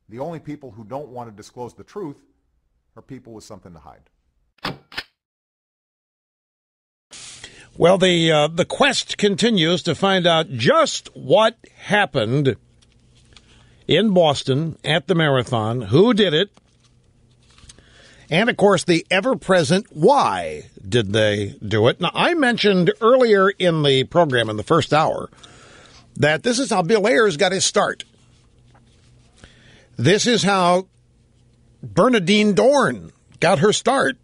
The only people who don't want to disclose the truth are people with something to hide. Well, the quest continues to find out just what happened in Boston at the marathon, who did it, and, of course, the ever-present why did they do it. Now, I mentioned earlier in the program, in the first hour, that this is how Bill Ayers got his start. This is how Bernadine Dorn got her start.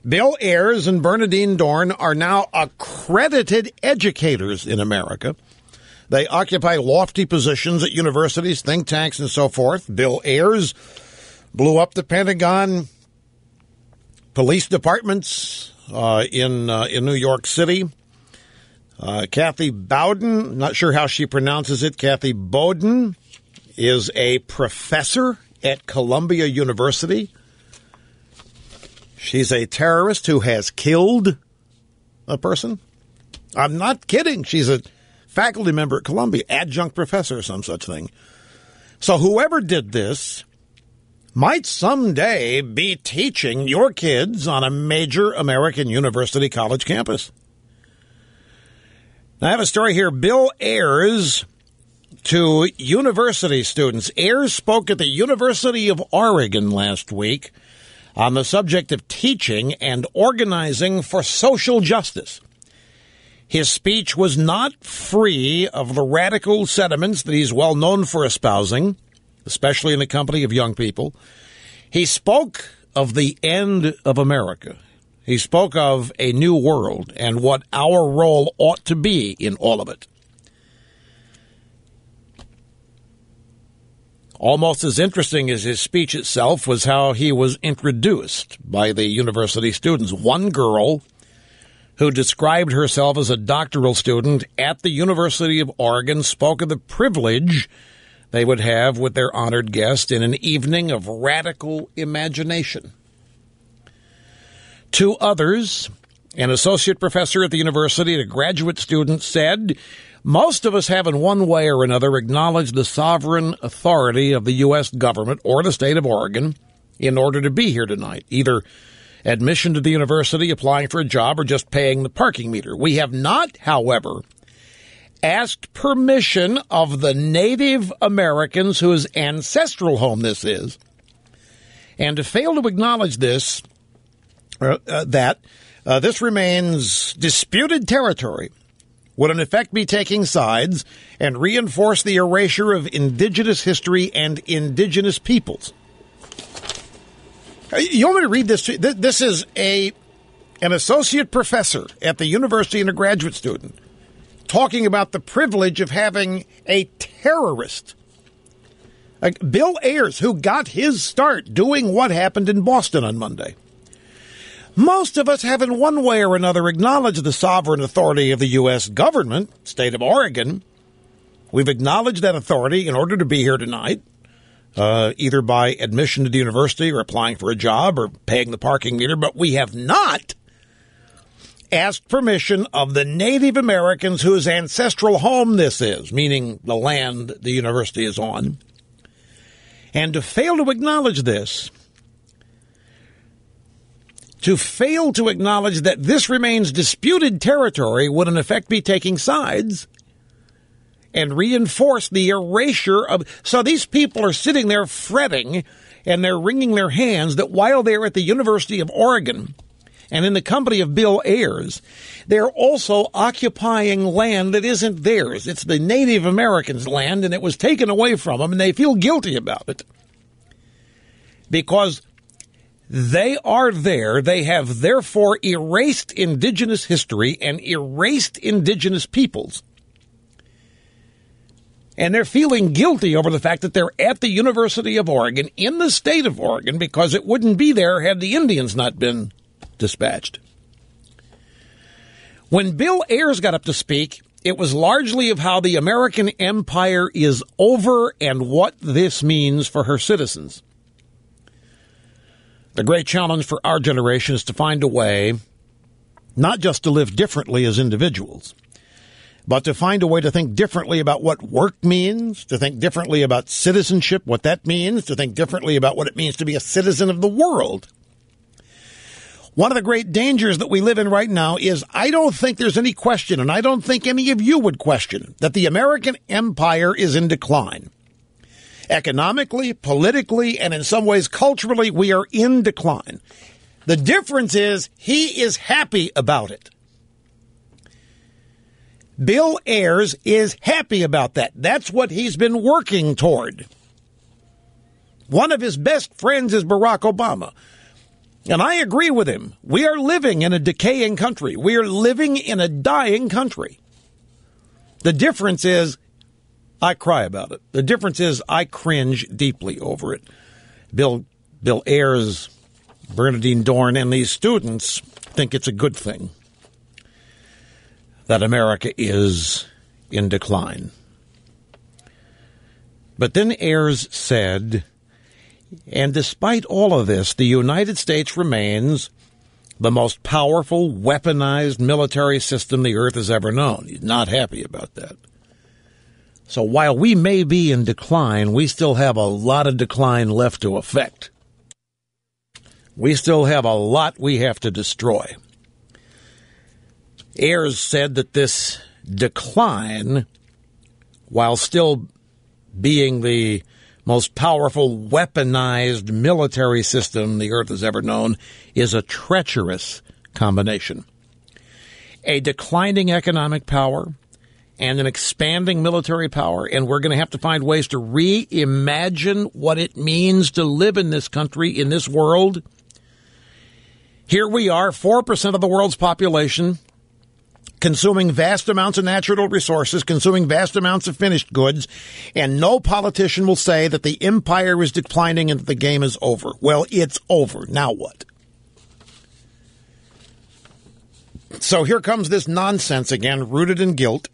Bill Ayers and Bernadine Dorn are now accredited educators in America. They occupy lofty positions at universities, think tanks, and so forth. Bill Ayers blew up the Pentagon, police departments in New York City. Kathy Bowden, not sure how she pronounces it, Kathy Bowden, is a professor at Columbia University. She's a terrorist who has killed a person. I'm not kidding. She's a faculty member at Columbia, adjunct professor or some such thing. So whoever did this might someday be teaching your kids on a major American university college campus. Now, I have a story here. Bill Ayers to university students. Ayers spoke at the University of Oregon last week on the subject of teaching and organizing for social justice. His speech was not free of the radical sentiments that he's well known for espousing, especially in the company of young people. He spoke of the end of America. He spoke of a new world and what our role ought to be in all of it. Almost as interesting as his speech itself was how he was introduced by the university students. One girl who described herself as a doctoral student at the University of Oregon spoke of the privilege they would have with their honored guest in an evening of radical imagination. Two others, an associate professor at the university and a graduate student, said, "Most of us have in one way or another acknowledged the sovereign authority of the U.S. government or the state of Oregon in order to be here tonight, either admission to the university, applying for a job, or just paying the parking meter. We have not, however, asked permission of the Native Americans whose ancestral home this is, and to fail to acknowledge this, this remains disputed territory, would in effect be taking sides and reinforce the erasure of indigenous history and indigenous peoples." You want me to read this? This is an associate professor at the university and a graduate student talking about the privilege of having a terrorist. Bill Ayers, who got his start doing what happened in Boston on Monday. Most of us have in one way or another acknowledged the sovereign authority of the U.S. government, state of Oregon. We've acknowledged that authority in order to be here tonight, either by admission to the university or applying for a job or paying the parking meter, but we have not asked permission of the Native Americans whose ancestral home this is, meaning the land the university is on. And to fail to acknowledge this, to fail to acknowledge that this remains disputed territory would in effect be taking sides and reinforce the erasure of... So these people are sitting there fretting and they're wringing their hands that while they're at the University of Oregon and in the company of Bill Ayers, they're also occupying land that isn't theirs. It's the Native Americans' land, and it was taken away from them, and they feel guilty about it because they are there. They have therefore erased indigenous history and erased indigenous peoples. And they're feeling guilty over the fact that they're at the University of Oregon in the state of Oregon because it wouldn't be there had the Indians not been dispatched. When Bill Ayers got up to speak, it was largely of how the American empire is over and what this means for her citizens. The great challenge for our generation is to find a way not just to live differently as individuals, but to find a way to think differently about what work means, to think differently about citizenship, what that means, to think differently about what it means to be a citizen of the world. One of the great dangers that we live in right now is I don't think there's any question, and I don't think any of you would question, that the American empire is in decline. Economically, politically, and in some ways culturally, we are in decline. The difference is he is happy about it. Bill Ayers is happy about that. That's what he's been working toward. One of his best friends is Barack Obama. And I agree with him. We are living in a decaying country. We are living in a dying country. The difference is I cry about it. The difference is I cringe deeply over it. Bill Ayers, Bernadine Dorn, and these students think it's a good thing that America is in decline. But then Ayers said, and despite all of this, the United States remains the most powerful, weaponized military system the earth has ever known. He's not happy about that. So while we may be in decline, we still have a lot of decline left to effect. We still have a lot we have to destroy. Ayers said that this decline, while still being the most powerful weaponized military system the earth has ever known, is a treacherous combination. A declining economic power and an expanding military power, and we're going to have to find ways to reimagine what it means to live in this country, in this world. Here we are, 4% of the world's population, consuming vast amounts of natural resources, consuming vast amounts of finished goods, and no politician will say that the empire is declining and that the game is over. Well, it's over. Now what? So here comes this nonsense again, rooted in guilt.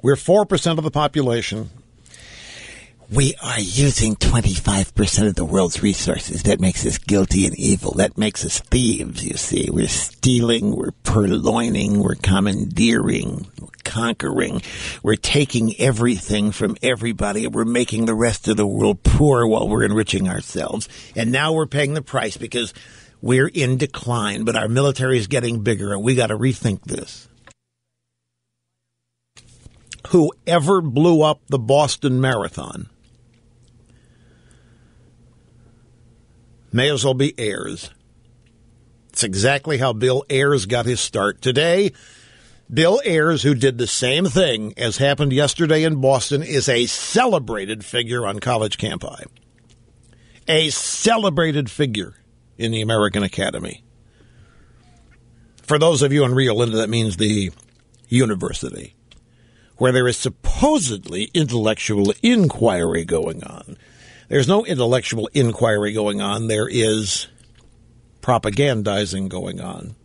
We're 4% of the population. We are using 25% of the world's resources. That makes us guilty and evil. That makes us thieves, you see. We're stealing, we're purloining, we're commandeering, we're conquering. We're taking everything from everybody, and we're making the rest of the world poor while we're enriching ourselves. And now we're paying the price because we're in decline, but our military is getting bigger, and we got to rethink this. Whoever blew up the Boston Marathon may as well be Ayers. It's exactly how Bill Ayers got his start. Today, Bill Ayers, who did the same thing as happened yesterday in Boston, is a celebrated figure on college campi. A celebrated figure in the American Academy. For those of you in Rio Linda, that means the university, where there is supposedly intellectual inquiry going on. There's no intellectual inquiry going on. There is propagandizing going on.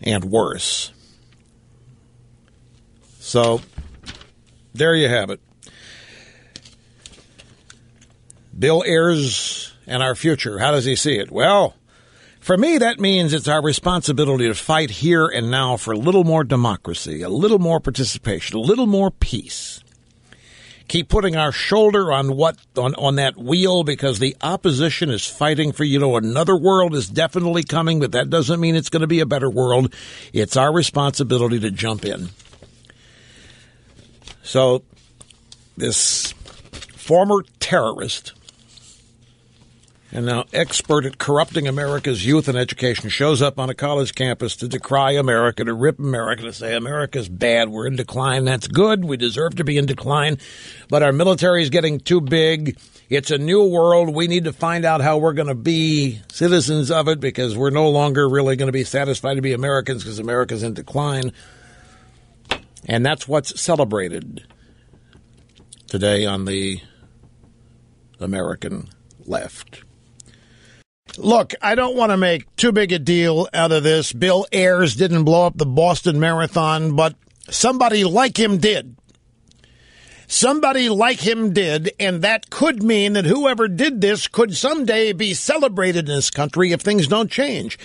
And worse. So, there you have it. Bill Ayers and our future. How does he see it? Well, for me, that means it's our responsibility to fight here and now for a little more democracy, a little more participation, a little more peace. Keep putting our shoulder on that wheel, because the opposition is fighting for, another world is definitely coming, but that doesn't mean it's going to be a better world. It's our responsibility to jump in. So, this former terrorist and now expert at corrupting America's youth and education shows up on a college campus to decry America, to rip America, to say America's bad, we're in decline. That's good. We deserve to be in decline. But our military is getting too big. It's a new world. We need to find out how we're going to be citizens of it, because we're no longer really going to be satisfied to be Americans because America's in decline. And that's what's celebrated today on the American left. Look, I don't want to make too big a deal out of this. Bill Ayers didn't blow up the Boston Marathon, but somebody like him did. somebody like him did, and that could mean that whoever did this could someday be celebrated in this country if things don't change.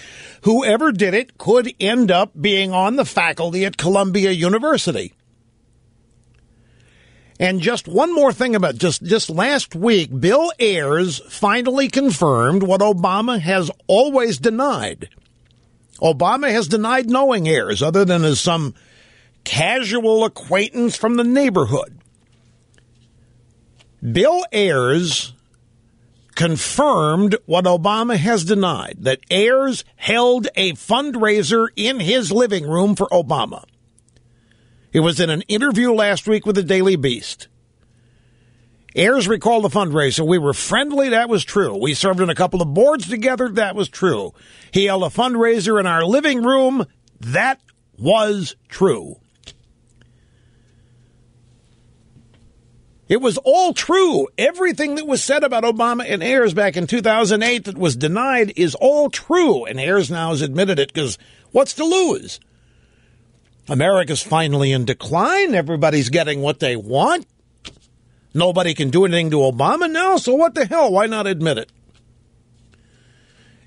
Whoever did it could end up being on the faculty at Columbia University. And just one more thing about just last week, Bill Ayers finally confirmed what Obama has always denied. Obama has denied knowing Ayers other than as some casual acquaintance from the neighborhood. Bill Ayers confirmed what Obama has denied, that Ayers held a fundraiser in his living room for Obama. It was in an interview last week with the Daily Beast. Ayers recalled the fundraiser. We were friendly, that was true. We served on a couple of boards together, that was true. He held a fundraiser in our living room, that was true. It was all true. Everything that was said about Obama and Ayers back in 2008 that was denied is all true. And Ayers now has admitted it because what's to lose? America's finally in decline. Everybody's getting what they want. Nobody can do anything to Obama now, so what the hell? Why not admit it?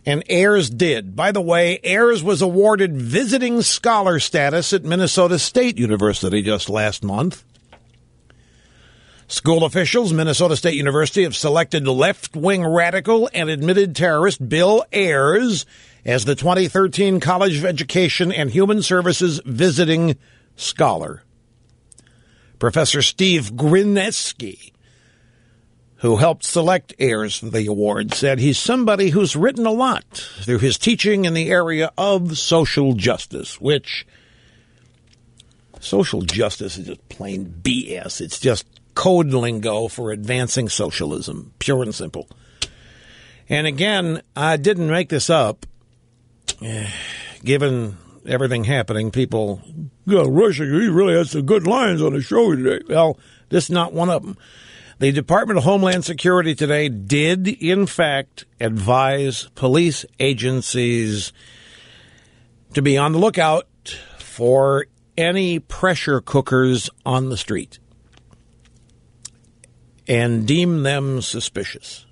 And Ayers did. By the way, Ayers was awarded visiting scholar status at Minnesota State University just last month. School officials, Minnesota State University, have selected left-wing radical and admitted terrorist Bill Ayers as the 2013 College of Education and Human Services visiting scholar. Professor Steve Grineski, who helped select Ayers for the award, said he's somebody who's written a lot through his teaching in the area of social justice, which social justice is just plain BS. It's just code lingo for advancing socialism, pure and simple. And again, I didn't make this up. Given everything happening, people, Russia, he really has some good lines on the show today. Well, this is not one of them. The Department of Homeland Security today did, in fact, advise police agencies to be on the lookout for any pressure cookers on the street and deem them suspicious.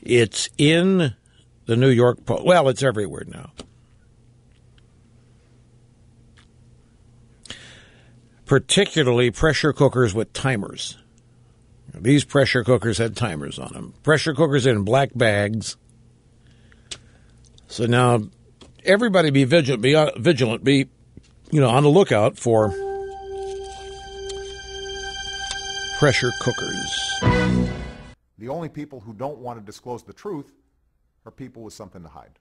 It's in the New York Post. Well, it's everywhere now. Particularly pressure cookers with timers. These pressure cookers had timers on them. Pressure cookers in black bags. So now everybody be vigilant, be on the lookout for pressure cookers. The only people who don't want to disclose the truth are people with something to hide.